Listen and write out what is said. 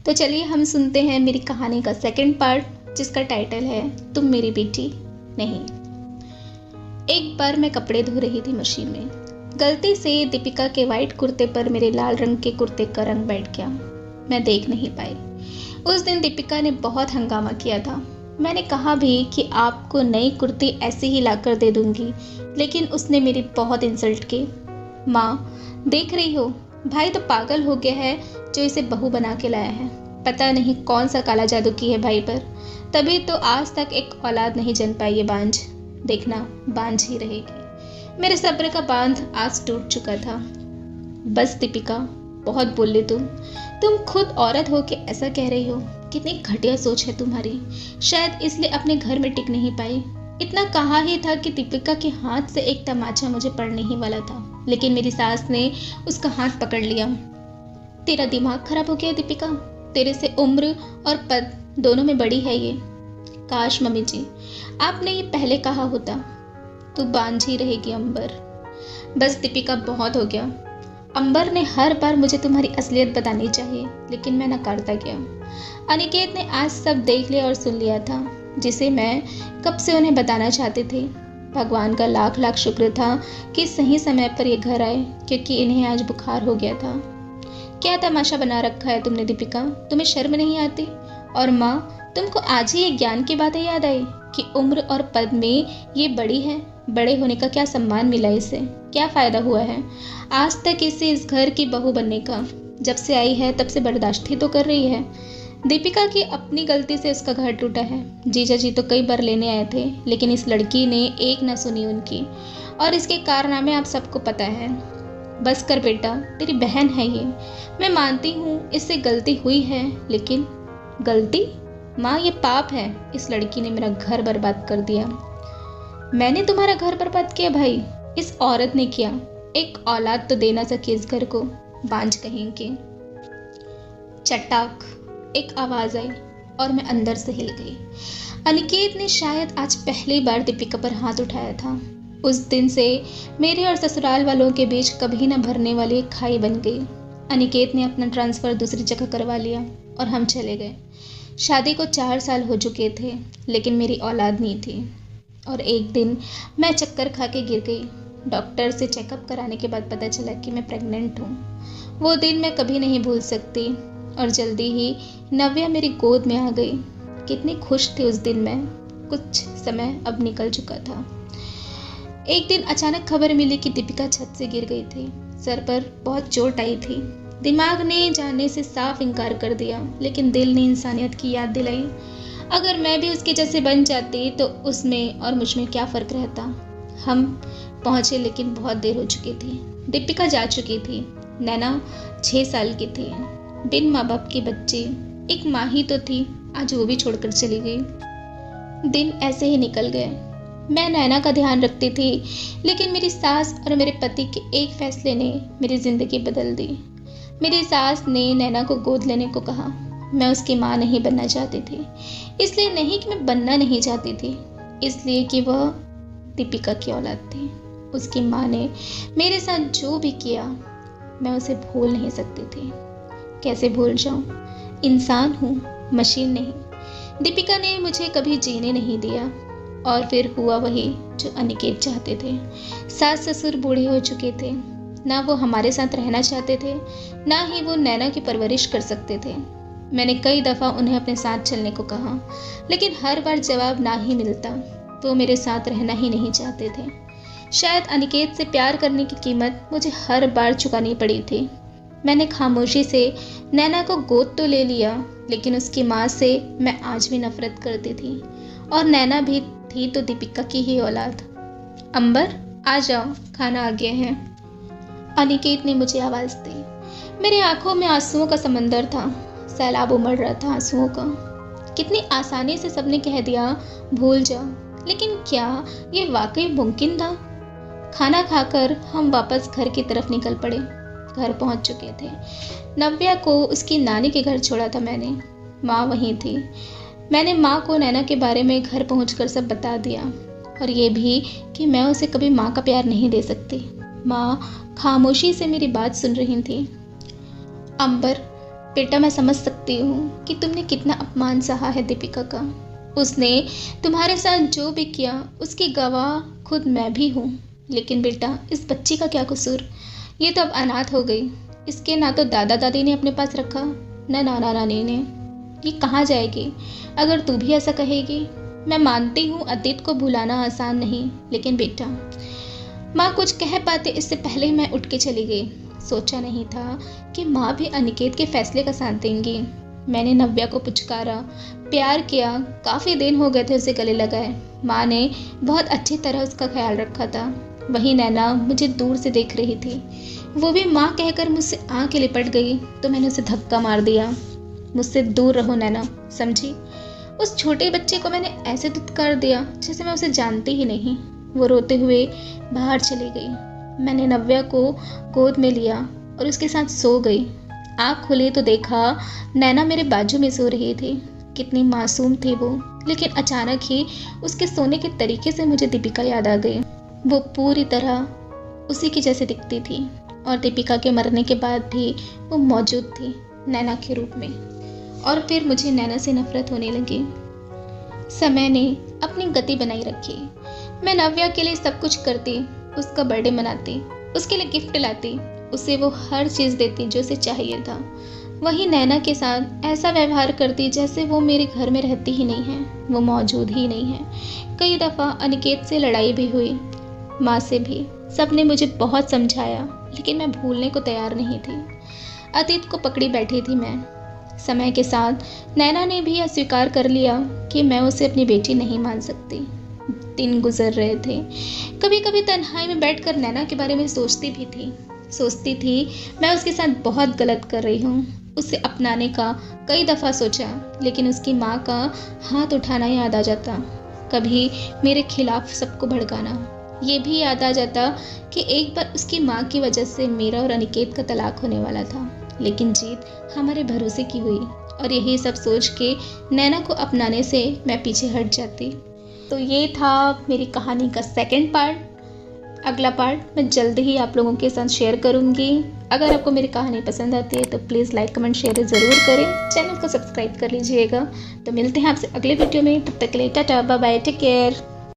तो चलिए हम सुनते हैं मेरी कहानी का सेकंड पार्ट, जिसका टाइटल है तुम मेरी बेटी नहीं। एक बार मैं कपड़े धो रही थी मशीन में। गलती से दीपिका के वाइट कुर्ते पर मेरे लाल रंग के कुर्ते का रंग बैठ गया। मैं देख नहीं पाई। उस दिन दीपिका ने बहुत हंगामा किया था। मैंने कहा भी कि आपको नई कुर्ती ऐसे ही लाकर दे दूंगी, लेकिन उसने मेरी बहुत इंसल्ट की। माँ, देख रही हो, भाई तो पागल हो गया है जो इसे बहू बना के लाया है। पता नहीं कौन सा काला जादू की है भाई पर, तभी तो आज तक एक औलाद नहीं जन पाई ये बांझ। देखना, बांझ ही रहेगी। मेरे सब्र का बांध आज टूट चुका था। बस दीपिका, बहुत बोल ली तुम खुद औरत हो के ऐसा कह रही हो। कितनी घटिया सोच है तुम्हारी। शायद इसलिए अपने घर में टिक नहीं पाई। इतना कहा ही था कि दीपिका के हाथ से एक तमाचा मुझे पड़ने ही वाला था, लेकिन मेरी सास ने उसका हाथ पकड़ लिया। तेरा दिमाग खराब हो गया दीपिका, तेरे से उम्र और पद दोनों में बड़ी है ये। काश मम्मी जी आपने ये पहले कहा होता। तू बांझ ही रहेगी अंबर। बस दीपिका, बहुत हो गया। अंबर ने हर बार मुझे तुम्हारी असलियत बतानी चाहिए, लेकिन मैं नकारता गया। अनिकेत ने आज सब देख लिया और सुन लिया था, जिसे मैं कब से उन्हें बताना चाहती थी। भगवान का लाख लाख शुक्र था कि सही समय पर ये घर आए, क्योंकि इन्हें आज बुखार हो गया था। क्या तमाशा बना रखा है तुमने दीपिका, तुम्हें शर्म नहीं आती? और माँ, तुमको आज ही ये ज्ञान की बातें याद आई कि उम्र और पद में ये बड़ी है। बड़े होने का क्या सम्मान मिला इसे, क्या फ़ायदा हुआ है आज तक इसे इस घर की बहू बनने का? जब से आई है तब से बर्दाश्त ही तो कर रही है। दीपिका की अपनी गलती से उसका घर टूटा है। जीजा जी तो कई बार लेने आए थे, लेकिन इस लड़की ने एक न सुनी उनकी, और इसके कारनामे आप सबको पता है। बस कर बेटा, तेरी बहन है ये। मैं मानती हूँ इससे गलती हुई है, लेकिन गलती? माँ, ये पाप है। इस लड़की ने मेरा घर बर्बाद कर दिया। मैंने तुम्हारा घर बर्बाद किया भाई? इस औरत ने किया। एक औलाद तो दे ना सकी इस घर को, बांझ कहीं के। चटाक, एक आवाज आई और मैं अंदर से हिल गई। अनिकेत ने शायद आज पहली बार दीपिका पर हाथ उठाया था। उस दिन से मेरे और ससुराल वालों के बीच कभी न भरने वाली एक खाई बन गई। अनिकेत ने अपना ट्रांसफ़र दूसरी जगह करवा लिया और हम चले गए। शादी को 4 साल हो चुके थे, लेकिन मेरी औलाद नहीं थी। और एक दिन मैं चक्कर खा के गिर गई। डॉक्टर से चेकअप कराने के बाद पता चला कि मैं प्रेग्नेंट हूँ। वो दिन मैं कभी नहीं भूल सकती। और जल्दी ही नव्या मेरी गोद में आ गई। कितनी खुश थी उस दिन मैं। कुछ समय अब निकल चुका था। एक दिन अचानक खबर मिली कि दीपिका छत से गिर गई थी। सर पर बहुत चोट आई थी। दिमाग ने जाने से साफ इनकार कर दिया, लेकिन दिल ने इंसानियत की याद दिलाई। अगर मैं भी उसके जैसे बन जाती तो उसमें और मुझ में क्या फ़र्क रहता। हम पहुँचे, लेकिन बहुत देर हो चुकी थी। दीपिका जा चुकी थी। नैना 6 साल की थी, बिन माँ बाप की बच्ची। एक माँ ही तो थी, आज वो भी छोड़कर चली गई। दिन ऐसे ही निकल गए। मैं नैना का ध्यान रखती थी, लेकिन मेरी सास और मेरे पति के एक फैसले ने मेरी ज़िंदगी बदल दी। मेरी सास ने नैना को गोद लेने को कहा। मैं उसकी माँ नहीं बनना चाहती थी। इसलिए नहीं कि मैं बनना नहीं चाहती थी, इसलिए कि वह दीपिका की औलाद थी। उसकी माँ ने मेरे साथ जो भी किया, मैं उसे भूल नहीं सकती थी। कैसे भूल जाऊं? इंसान हूँ, मशीन नहीं। दीपिका ने मुझे कभी जीने नहीं दिया, और फिर हुआ वही जो अनिकेत चाहते थे। सास ससुर बूढ़े हो चुके थे। ना वो हमारे साथ रहना चाहते थे, ना ही वो नैना की परवरिश कर सकते थे। मैंने कई दफ़ा उन्हें अपने साथ चलने को कहा, लेकिन हर बार जवाब ना ही मिलता। वो मेरे साथ रहना ही नहीं चाहते थे। शायद अनिकेत से प्यार करने की कीमत मुझे हर बार चुकानी पड़ी थी। मैंने खामोशी से नैना को गोद तो ले लिया, लेकिन उसकी माँ से मैं आज भी नफरत करती थी। और नैना भी थी तो दीपिका की ही औलाद। अंबर, आ जाओ, खाना आ गया है। अनिकेत ने मुझे आवाज़ दी। मेरी आंखों में आंसुओं का समंदर था। सैलाब उमड़ रहा था आंसुओं का। कितनी आसानी से सबने कह दिया भूल जाओ, लेकिन क्या ये वाकई मुमकिन था? खाना खाकर हम वापस घर की तरफ निकल पड़े। घर पहुंच चुके थे। नव्या को उसकी नानी के घर छोड़ा था मैंने। माँ वहीं थी। मैंने माँ को नैना के बारे में घर पहुंचकर सब बता दिया, और ये भी कि मैं उसे कभी माँ का प्यार नहीं दे सकती। माँ खामोशी से मेरी बात सुन रही थी। अंबर, बेटा मैं समझ सकती हूँ कि तुमने कितना अपमान सहा है दीपिका का। उसने तुम्हारे साथ जो भी किया उसकी गवाह खुद मैं भी हूँ। लेकिन बेटा इस बच्ची का क्या कसूर? ये तो अब अनाथ हो गई। इसके ना तो दादा दादी ने अपने पास रखा, न नाना नानी ने। ये कहाँ जाएगी अगर तू भी ऐसा कहेगी? मैं मानती हूँ अतीत को भुलाना आसान नहीं, लेकिन बेटा। माँ कुछ कह पाते इससे पहले ही मैं उठ के चली गई। सोचा नहीं था कि माँ भी अनिकेत के फैसले का साथ देंगी। मैंने नव्या को पुचकारा, प्यार किया। काफ़ी दिन हो गए थे उसे गले लगाए। माँ ने बहुत अच्छी तरह उसका ख्याल रखा था। वहीं नैना मुझे दूर से देख रही थी। वो भी माँ कहकर मुझसे आके लिपट गई तो मैंने उसे धक्का मार दिया। मुझसे दूर रहो नैना, समझी? उस छोटे बच्चे को मैंने ऐसे धुतकार दिया जैसे मैं उसे जानती ही नहीं। वो रोते हुए बाहर चली गई। मैंने नव्या को गोद में लिया और उसके साथ सो गई। आँख खुली तो देखा नैना मेरे बाजू में सो रही थी। कितनी मासूम थी वो, लेकिन अचानक ही उसके सोने के तरीके से मुझे दीपिका याद आ गई। वो पूरी तरह उसी की जैसे दिखती थी और दीपिका के मरने के बाद भी वो मौजूद थी नैना के रूप में। और फिर मुझे नैना से नफरत होने लगी। समय ने अपनी गति बनाई रखी। मैं नव्या के लिए सब कुछ करती, उसका बर्थडे मनाती, उसके लिए गिफ्ट लाती, उसे वो हर चीज़ देती जो उसे चाहिए था। वहीं नैना के साथ ऐसा व्यवहार करती जैसे वो मेरे घर में रहती ही नहीं है, वो मौजूद ही नहीं है। कई दफ़ा अनिकेत से लड़ाई भी हुई, माँ से भी। सबने मुझे बहुत समझाया, लेकिन मैं भूलने को तैयार नहीं थी। अतीत को पकड़ी बैठी थी मैं। समय के साथ नैना ने भी यह स्वीकार कर लिया कि मैं उसे अपनी बेटी नहीं मान सकती। दिन गुजर रहे थे। कभी कभी तन्हाई में बैठकर नैना के बारे में सोचती थी मैं उसके साथ बहुत गलत कर रही हूँ। उसे अपनाने का कई दफ़ा सोचा, लेकिन उसकी माँ का हाथ उठाना याद आ जाता। कभी मेरे खिलाफ सबको भड़काना। ये भी याद आ जाता कि एक बार उसकी माँ की वजह से मेरा और अनिकेत का तलाक होने वाला था, लेकिन जीत हमारे भरोसे की हुई। और यही सब सोच के नैना को अपनाने से मैं पीछे हट जाती। तो ये था मेरी कहानी का सेकंड पार्ट। अगला पार्ट मैं जल्दी ही आप लोगों के साथ शेयर करूँगी। अगर आपको मेरी कहानी पसंद आती है तो प्लीज़ लाइक कमेंट शेयर ज़रूर करें। चैनल को सब्सक्राइब कर लीजिएगा। तो मिलते हैं आपसे अगले वीडियो में। तब तक के लिए tata bye bye, take care.